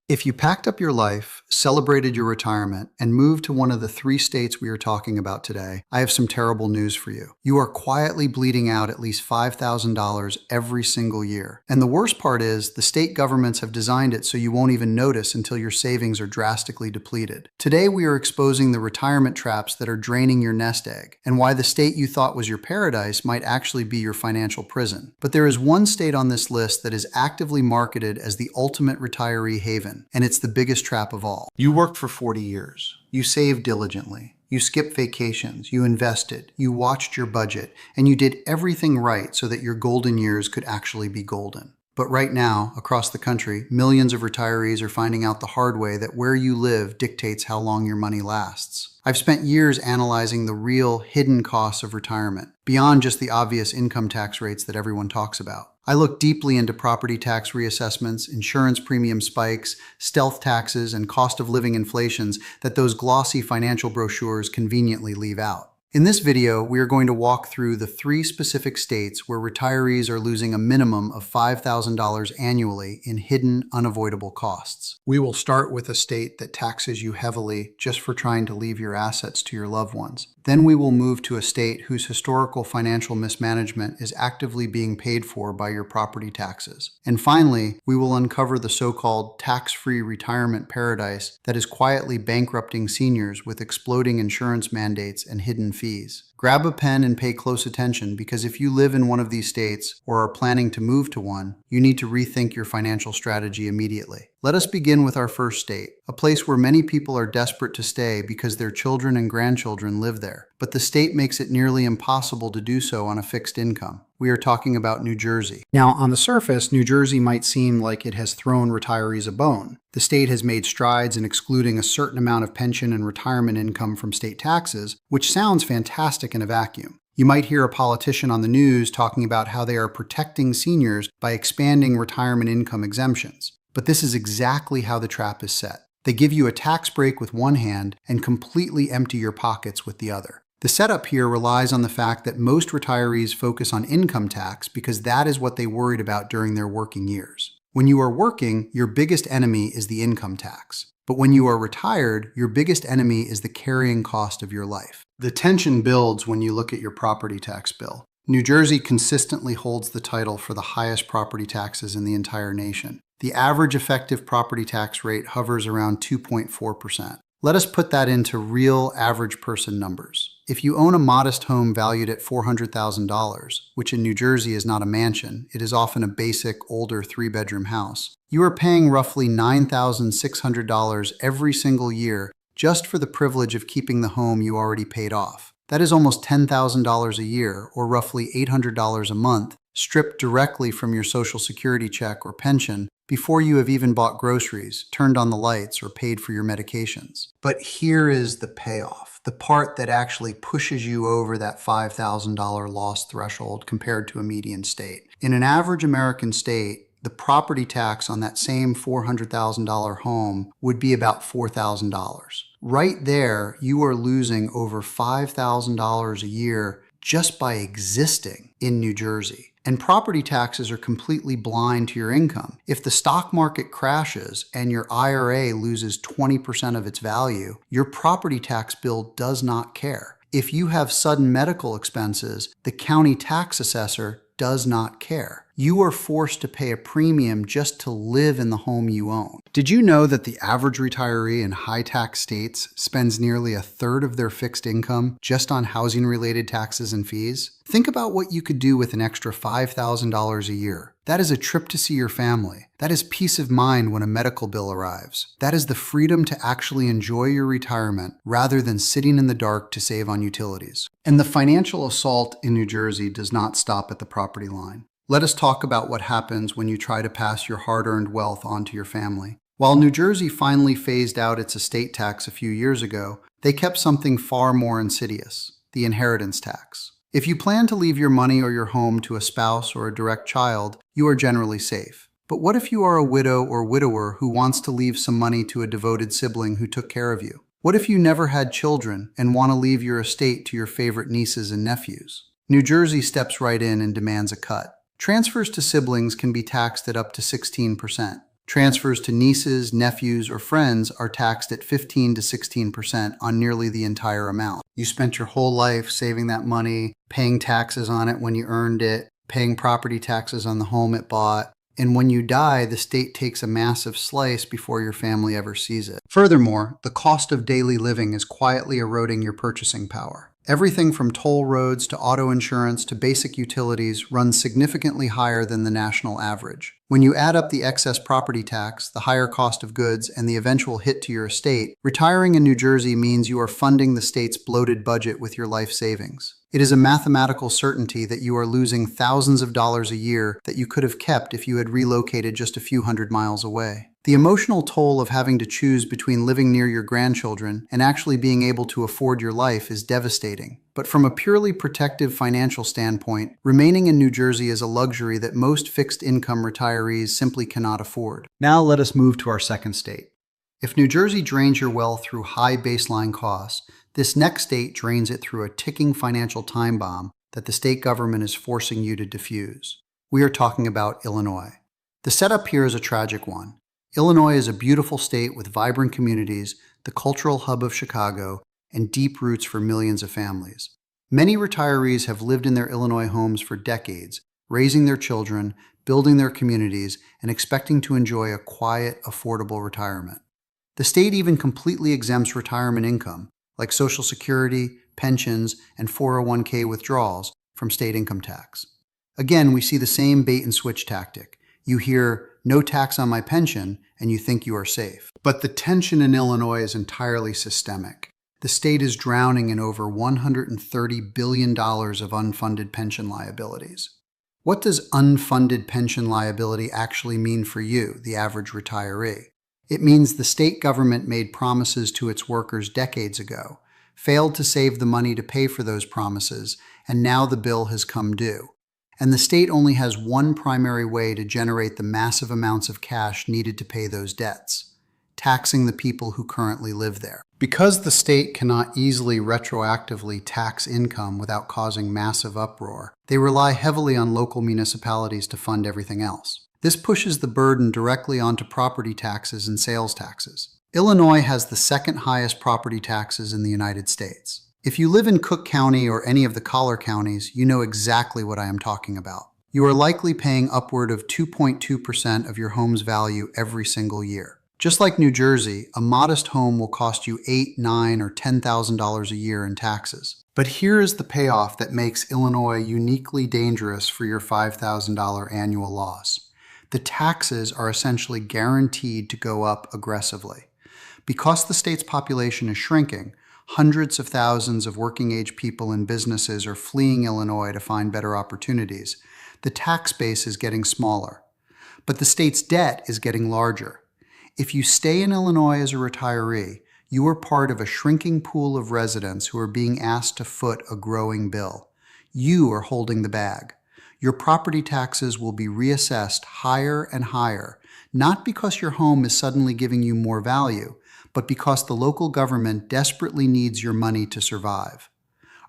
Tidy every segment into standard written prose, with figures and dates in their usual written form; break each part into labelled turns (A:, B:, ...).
A: If you packed up your life, celebrated your retirement, and moved to one of the three states we are talking about today, I have some terrible news for you. You are quietly bleeding out at least $5,000 every single year. And the worst part is, the state governments have designed it so you won't even notice until your savings are drastically depleted. Today we are exposing the retirement traps that are draining your nest egg, and why the state you thought was your paradise might actually be your financial prison. But there is one state on this list that is actively marketed as the ultimate retiree haven. And it's the biggest trap of all. You worked for 40 years. You saved diligently. You skipped vacations. You invested. You watched your budget. And you did everything right so that your golden years could actually be golden. But right now, across the country, millions of retirees are finding out the hard way that where you live dictates how long your money lasts. I've spent years analyzing the real, hidden costs of retirement, beyond just the obvious income tax rates that everyone talks about. I looked deeply into property tax reassessments, insurance premium spikes, stealth taxes, and cost of living inflations that those glossy financial brochures conveniently leave out. In this video, we are going to walk through the three specific states where retirees are losing a minimum of $5,000 annually in hidden, unavoidable costs. We will start with a state that taxes you heavily just for trying to leave your assets to your loved ones. Then we will move to a state whose historical financial mismanagement is actively being paid for by your property taxes. And finally, we will uncover the so-called tax-free retirement paradise that is quietly bankrupting seniors with exploding insurance mandates and hidden fees. Grab a pen and pay close attention, because if you live in one of these states or are planning to move to one, you need to rethink your financial strategy immediately. Let us begin with our first state, a place where many people are desperate to stay because their children and grandchildren live there, but the state makes it nearly impossible to do so on a fixed income. We are talking about New Jersey. Now, on the surface, New Jersey might seem like it has thrown retirees a bone. The state has made strides in excluding a certain amount of pension and retirement income from state taxes, which sounds fantastic in a vacuum. You might hear a politician on the news talking about how they are protecting seniors by expanding retirement income exemptions. But this is exactly how the trap is set. They give you a tax break with one hand and completely empty your pockets with the other. The setup here relies on the fact that most retirees focus on income tax because that is what they worried about during their working years. When you are working, your biggest enemy is the income tax. But when you are retired, your biggest enemy is the carrying cost of your life. The tension builds when you look at your property tax bill. New Jersey consistently holds the title for the highest property taxes in the entire nation. The average effective property tax rate hovers around 2.4%. Let us put that into real average person numbers. If you own a modest home valued at $400,000, which in New Jersey is not a mansion, it is often a basic, older 3-bedroom house, you are paying roughly $9,600 every single year just for the privilege of keeping the home you already paid off. That is almost $10,000 a year, or roughly $800 a month, stripped directly from your Social Security check or pension before you have even bought groceries, turned on the lights, or paid for your medications. But here is the payoff, the part that actually pushes you over that $5,000 loss threshold compared to a median state. In an average American state, the property tax on that same $400,000 home would be about $4,000. Right there, you are losing over $5,000 a year just by existing in New Jersey. And property taxes are completely blind to your income. If the stock market crashes and your IRA loses 20% of its value, your property tax bill does not care. If you have sudden medical expenses, the county tax assessor does not care. You are forced to pay a premium just to live in the home you own. Did you know that the average retiree in high-tax states spends nearly a third of their fixed income just on housing-related taxes and fees? Think about what you could do with an extra $5,000 a year. That is a trip to see your family. That is peace of mind when a medical bill arrives. That is the freedom to actually enjoy your retirement rather than sitting in the dark to save on utilities. And the financial assault in New Jersey does not stop at the property line. Let us talk about what happens when you try to pass your hard-earned wealth on to your family. While New Jersey finally phased out its estate tax a few years ago, they kept something far more insidious: the inheritance tax. If you plan to leave your money or your home to a spouse or a direct child, you are generally safe. But what if you are a widow or widower who wants to leave some money to a devoted sibling who took care of you? What if you never had children and want to leave your estate to your favorite nieces and nephews? New Jersey steps right in and demands a cut. Transfers to siblings can be taxed at up to 16%. Transfers to nieces, nephews, or friends are taxed at 15 to 16% on nearly the entire amount. You spent your whole life saving that money, paying taxes on it when you earned it, paying property taxes on the home it bought, and when you die, the state takes a massive slice before your family ever sees it. Furthermore, the cost of daily living is quietly eroding your purchasing power. Everything from toll roads to auto insurance to basic utilities runs significantly higher than the national average. When you add up the excess property tax, the higher cost of goods, and the eventual hit to your estate, retiring in New Jersey means you are funding the state's bloated budget with your life savings. It is a mathematical certainty that you are losing thousands of dollars a year that you could have kept if you had relocated just a few hundred miles away. The emotional toll of having to choose between living near your grandchildren and actually being able to afford your life is devastating. But from a purely protective financial standpoint, remaining in New Jersey is a luxury that most fixed-income retirees simply cannot afford. Now let us move to our second state. If New Jersey drains your wealth through high baseline costs, this next state drains it through a ticking financial time bomb that the state government is forcing you to defuse. We are talking about Illinois. The setup here is a tragic one. Illinois is a beautiful state with vibrant communities, the cultural hub of Chicago, and deep roots for millions of families. Many retirees have lived in their Illinois homes for decades, raising their children, building their communities, and expecting to enjoy a quiet, affordable retirement. The state even completely exempts retirement income, like Social Security, pensions, and 401k withdrawals, from state income tax. Again, we see the same bait-and-switch tactic. You hear, "no tax on my pension," and you think you are safe. But the tension in Illinois is entirely systemic. The state is drowning in over $130 billion of unfunded pension liabilities. What does unfunded pension liability actually mean for you, the average retiree? It means the state government made promises to its workers decades ago, failed to save the money to pay for those promises, and now the bill has come due. And the state only has one primary way to generate the massive amounts of cash needed to pay those debts: taxing the people who currently live there. Because the state cannot easily retroactively tax income without causing massive uproar, they rely heavily on local municipalities to fund everything else. This pushes the burden directly onto property taxes and sales taxes. Illinois has the second highest property taxes in the United States. If you live in Cook County or any of the collar counties, you know exactly what I am talking about. You are likely paying upward of 2.2% of your home's value every single year. Just like New Jersey, a modest home will cost you $8,000, $9,000, or $10,000 a year in taxes. But here is the payoff that makes Illinois uniquely dangerous for your $5,000 annual loss. The taxes are essentially guaranteed to go up aggressively. Because the state's population is shrinking, hundreds of thousands of working-age people and businesses are fleeing Illinois to find better opportunities. The tax base is getting smaller, but the state's debt is getting larger. If you stay in Illinois as a retiree, you are part of a shrinking pool of residents who are being asked to foot a growing bill. You are holding the bag. Your property taxes will be reassessed higher and higher, not because your home is suddenly giving you more value, but because the local government desperately needs your money to survive.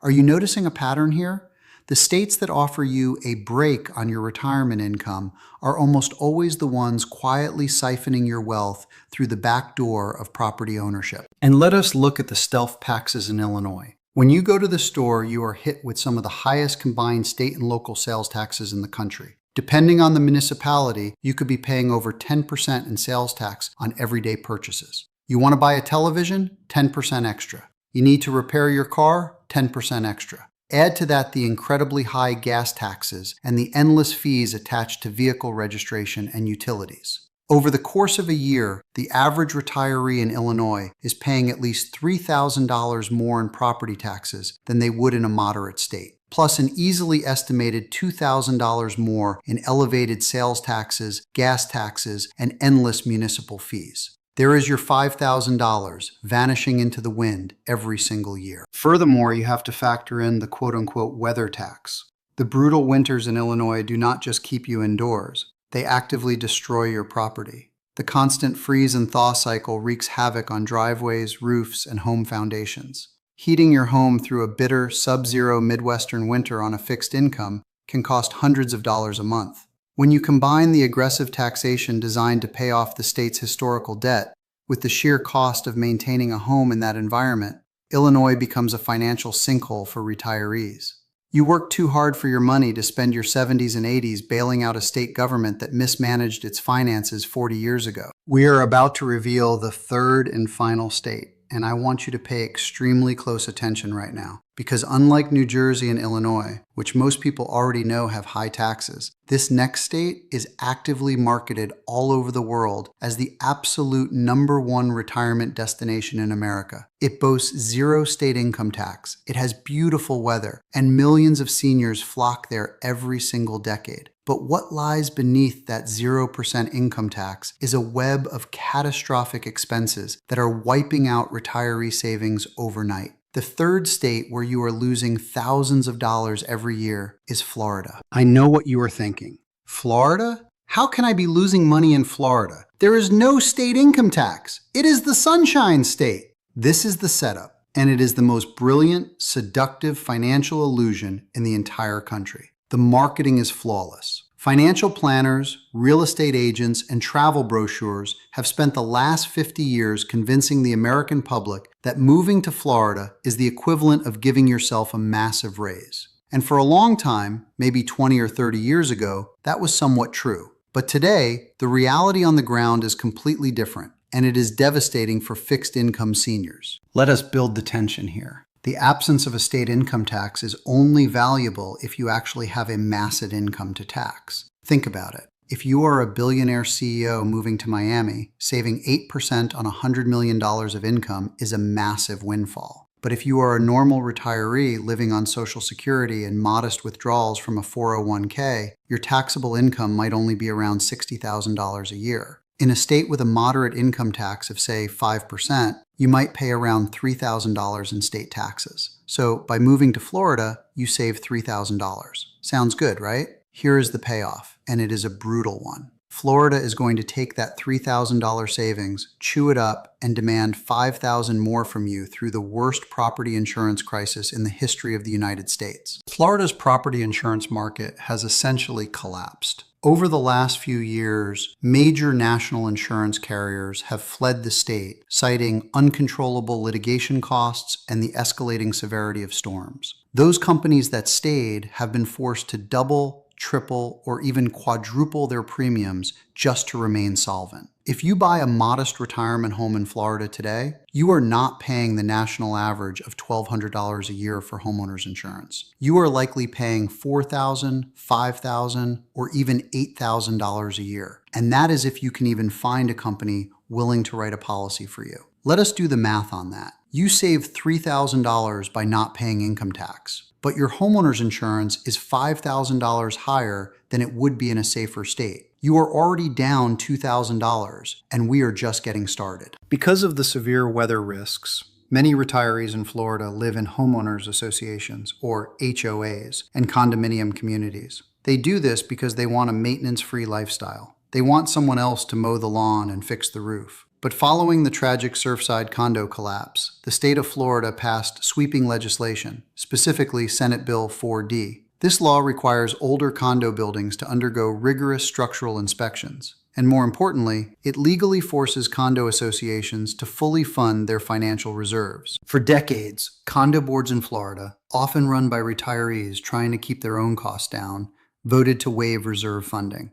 A: Are you noticing a pattern here? The states that offer you a break on your retirement income are almost always the ones quietly siphoning your wealth through the back door of property ownership. And let us look at the stealth taxes in Illinois. When you go to the store, you are hit with some of the highest combined state and local sales taxes in the country. Depending on the municipality, you could be paying over 10% in sales tax on everyday purchases. You want to buy a television? 10% extra. You need to repair your car? 10% extra. Add to that the incredibly high gas taxes and the endless fees attached to vehicle registration and utilities. Over the course of a year, the average retiree in Illinois is paying at least $3,000 more in property taxes than they would in a moderate state, plus an easily estimated $2,000 more in elevated sales taxes, gas taxes, and endless municipal fees. There is your $5,000 vanishing into the wind every single year. Furthermore, you have to factor in the quote-unquote weather tax. The brutal winters in Illinois do not just keep you indoors. They actively destroy your property. The constant freeze and thaw cycle wreaks havoc on driveways, roofs, and home foundations. Heating your home through a bitter, sub-zero Midwestern winter on a fixed income can cost hundreds of dollars a month. When you combine the aggressive taxation designed to pay off the state's historical debt with the sheer cost of maintaining a home in that environment, Illinois becomes a financial sinkhole for retirees. You worked too hard for your money to spend your 70s and 80s bailing out a state government that mismanaged its finances 40 years ago. We are about to reveal the third and final state, and I want you to pay extremely close attention right now. Because unlike New Jersey and Illinois, which most people already know have high taxes, this next state is actively marketed all over the world as the absolute #1 retirement destination in America. It boasts 0 state income tax, it has beautiful weather, and millions of seniors flock there every single decade. But what lies beneath that 0% income tax is a web of catastrophic expenses that are wiping out retiree savings overnight. The third state where you are losing thousands of dollars every year is Florida. I know what you are thinking. Florida? How can I be losing money in Florida? There is no state income tax. It is the Sunshine State. This is the setup, and it is the most brilliant, seductive financial illusion in the entire country. The marketing is flawless. Financial planners, real estate agents, and travel brochures have spent the last 50 years convincing the American public that moving to Florida is the equivalent of giving yourself a massive raise. And for a long time, maybe 20 or 30 years ago, that was somewhat true. But today, the reality on the ground is completely different, and it is devastating for fixed-income seniors. Let us build the tension here. The absence of a state income tax is only valuable if you actually have a massive income to tax. Think about it. If you are a billionaire CEO moving to Miami, saving 8% on $100 million of income is a massive windfall. But if you are a normal retiree living on Social Security and modest withdrawals from a 401k, your taxable income might only be around $60,000 a year. In a state with a moderate income tax of, say, 5%, you might pay around $3,000 in state taxes. So by moving to Florida, you save $3,000. Sounds good, right? Here is the payoff, and it is a brutal one. Florida is going to take that $3,000 savings, chew it up, and demand $5,000 more from you through the worst property insurance crisis in the history of the United States. Florida's property insurance market has essentially collapsed. Over the last few years, major national insurance carriers have fled the state, citing uncontrollable litigation costs and the escalating severity of storms. Those companies that stayed have been forced to double, triple, or even quadruple their premiums just to remain solvent. If you buy a modest retirement home in Florida today, you are not paying the national average of $1,200 a year for homeowners insurance. You are likely paying $4,000, $5,000, or even $8,000 a year. And that is if you can even find a company willing to write a policy for you. Let us do the math on that. You save $3,000 by not paying income tax, but your homeowner's insurance is $5,000 higher than it would be in a safer state. You are already down $2,000, and we are just getting started. Because of the severe weather risks, many retirees in Florida live in homeowners associations, or HOAs, and condominium communities. They do this because they want a maintenance-free lifestyle. They want someone else to mow the lawn and fix the roof. But following the tragic Surfside condo collapse, the state of Florida passed sweeping legislation, specifically Senate Bill 4D. This law requires older condo buildings to undergo rigorous structural inspections. And more importantly, it legally forces condo associations to fully fund their financial reserves. For decades, condo boards in Florida, often run by retirees trying to keep their own costs down, voted to waive reserve funding.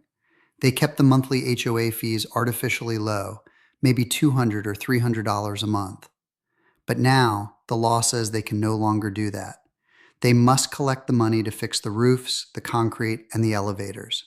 A: They kept the monthly HOA fees artificially low, maybe $200 or $300 a month. But now, the law says they can no longer do that. They must collect the money to fix the roofs, the concrete, and the elevators.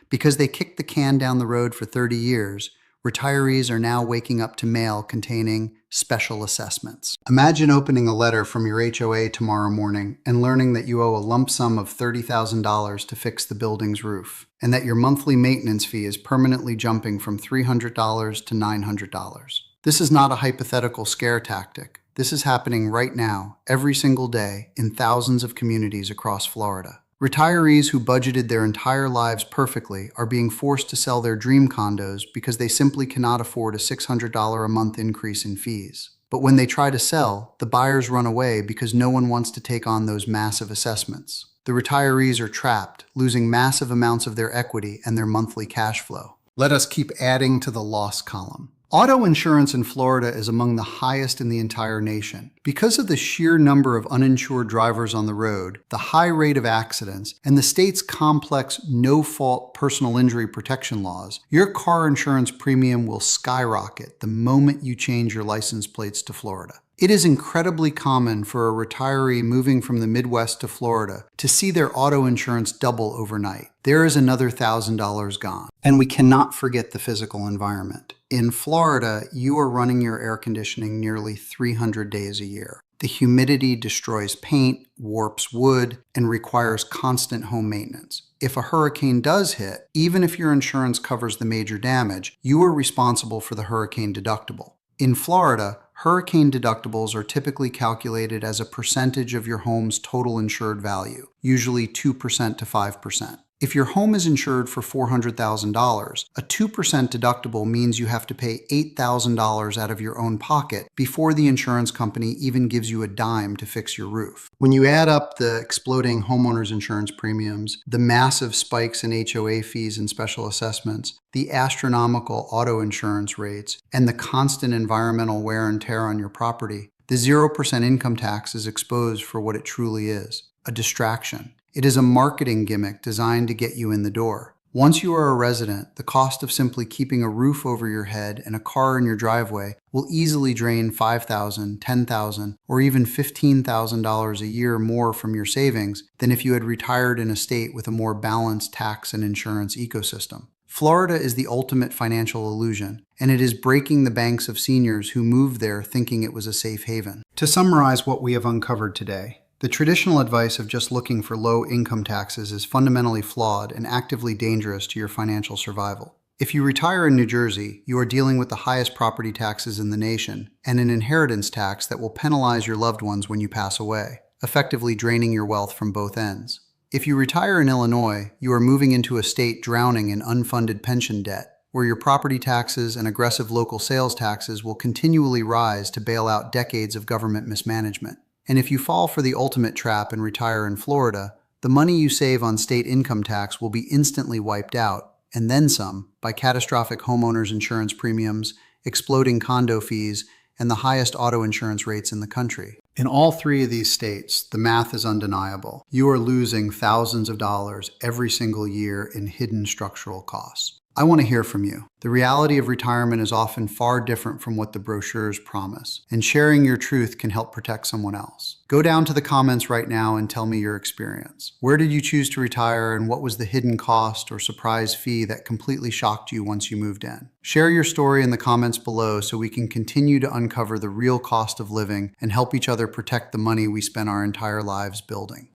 A: Because they kicked the can down the road for 30 years, retirees are now waking up to mail containing special assessments. Imagine opening a letter from your HOA tomorrow morning and learning that you owe a lump sum of $30,000 to fix the building's roof, and that your monthly maintenance fee is permanently jumping from $300 to $900. This is not a hypothetical scare tactic. This is happening right now, every single day, in thousands of communities across Florida. Retirees who budgeted their entire lives perfectly are being forced to sell their dream condos because they simply cannot afford a $600 a month increase in fees. But when they try to sell, the buyers run away because no one wants to take on those massive assessments. The retirees are trapped, losing massive amounts of their equity and their monthly cash flow. Let us keep adding to the loss column. Auto insurance in Florida is among the highest in the entire nation. Because of the sheer number of uninsured drivers on the road, the high rate of accidents, and the state's complex no-fault personal injury protection laws, your car insurance premium will skyrocket the moment you change your license plates to Florida. It is incredibly common for a retiree moving from the Midwest to Florida to see their auto insurance double overnight. There is another $1,000 gone. And we cannot forget the physical environment. In Florida, you are running your air conditioning nearly 300 days a year. The humidity destroys paint, warps wood, and requires constant home maintenance. If a hurricane does hit, even if your insurance covers the major damage, you are responsible for the hurricane deductible. In Florida, hurricane deductibles are typically calculated as a percentage of your home's total insured value, usually 2% to 5%. If your home is insured for $400,000, a 2% deductible means you have to pay $8,000 out of your own pocket before the insurance company even gives you a dime to fix your roof. When you add up the exploding homeowners insurance premiums, the massive spikes in HOA fees and special assessments, the astronomical auto insurance rates, and the constant environmental wear and tear on your property, the 0% income tax is exposed for what it truly is, a distraction. It is a marketing gimmick designed to get you in the door. Once you are a resident, the cost of simply keeping a roof over your head and a car in your driveway will easily drain $5,000, $10,000, or even $15,000 a year more from your savings than if you had retired in a state with a more balanced tax and insurance ecosystem. Florida is the ultimate financial illusion, and it is breaking the banks of seniors who moved there thinking it was a safe haven. To summarize what we have uncovered today, the traditional advice of just looking for low income taxes is fundamentally flawed and actively dangerous to your financial survival. If you retire in New Jersey, you are dealing with the highest property taxes in the nation and an inheritance tax that will penalize your loved ones when you pass away, effectively draining your wealth from both ends. If you retire in Illinois, you are moving into a state drowning in unfunded pension debt, where your property taxes and aggressive local sales taxes will continually rise to bail out decades of government mismanagement. And if you fall for the ultimate trap and retire in Florida, the money you save on state income tax will be instantly wiped out, and then some, by catastrophic homeowners insurance premiums, exploding condo fees, and the highest auto insurance rates in the country. In all three of these states, the math is undeniable. You are losing thousands of dollars every single year in hidden structural costs. I want to hear from you. The reality of retirement is often far different from what the brochures promise, and sharing your truth can help protect someone else. Go down to the comments right now and tell me your experience. Where did you choose to retire, and what was the hidden cost or surprise fee that completely shocked you once you moved in? Share your story in the comments below so we can continue to uncover the real cost of living and help each other protect the money we spend our entire lives building.